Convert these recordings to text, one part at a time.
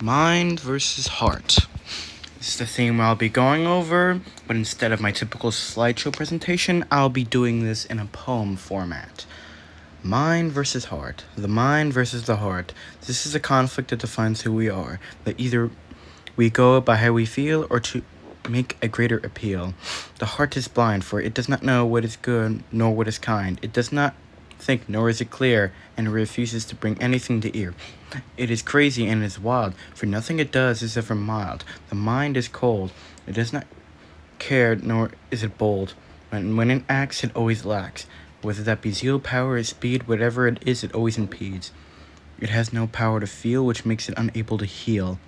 Mind versus heart. This is the theme I'll be going over, but instead of my typical slideshow presentation, I'll be doing this in a poem format. Mind versus heart. The mind versus the heart. This is a conflict that defines who we are. That either we go by how we feel or to make a greater appeal. The heart is blind, for it does not know what is good nor what is kind. It does not think nor is it clear, and it refuses to bring anything to ear. It is crazy and is wild, for nothing it does is ever mild. The mind is cold, it does not care nor is it bold. When it acts, it always lacks. Whether that be zeal, power, or speed, whatever it is, it always impedes. It has no power to feel, which makes it unable to heal.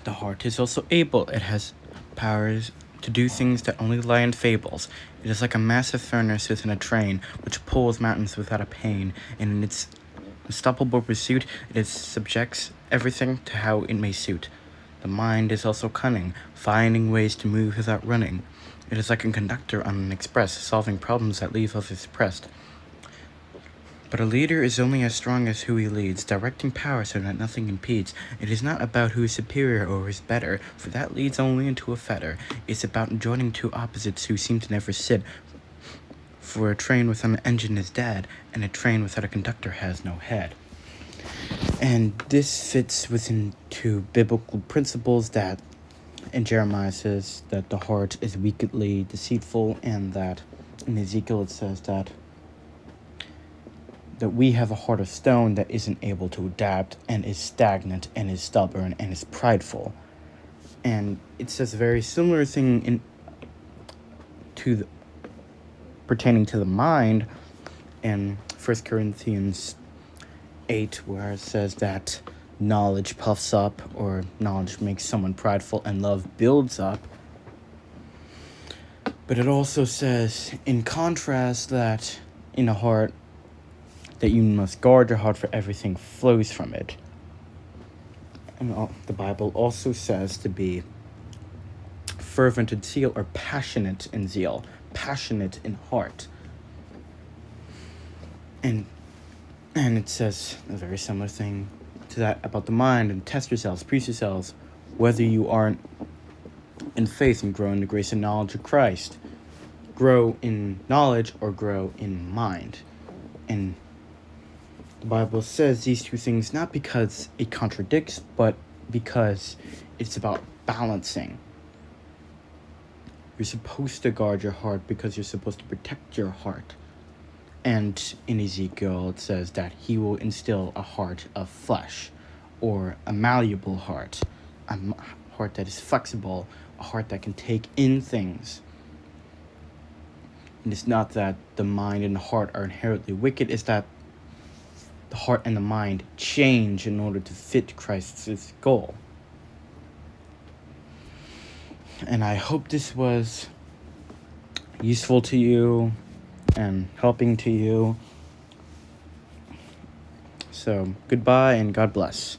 The heart is also able. It has powers to do things that only lie in fables. It is like a massive furnace within a train, which pulls mountains without a pain, and in its unstoppable pursuit, it subjects everything to how it may suit. The mind is also cunning, finding ways to move without running. It is like a conductor on an express, solving problems that leave others pressed. But a leader is only as strong as who he leads, directing power so that nothing impedes. It is not about who is superior or who is better, for that leads only into a fetter. It's about joining two opposites who seem to never sit. For a train without an engine is dead, and a train without a conductor has no head. And this fits within two biblical principles that in Jeremiah says that the heart is wickedly deceitful, and that in Ezekiel it says that we have a heart of stone that isn't able to adapt and is stagnant and is stubborn and is prideful. And it says a very similar thing pertaining to the mind in 1 Corinthians 8, where it says that knowledge puffs up, or knowledge makes someone prideful, and love builds up. But it also says, in contrast, that in a heart, that you must guard your heart, for everything flows from it. And the Bible also says to be fervent in zeal, or passionate in zeal, passionate in heart. And it says a very similar thing to that about the mind, and test yourselves, prove yourselves, whether you are in faith and grow in the grace and knowledge of Christ. Grow in knowledge or grow in mind. And the Bible says these two things not because it contradicts, but because it's about balancing. You're supposed to guard your heart because you're supposed to protect your heart. And in Ezekiel, it says that he will instill a heart of flesh, or a malleable heart, a heart that is flexible, a heart that can take in things. And it's not that the mind and the heart are inherently wicked, it's that the heart and the mind change in order to fit Christ's goal. And I hope this was useful to you and helping to you. So, goodbye and God bless.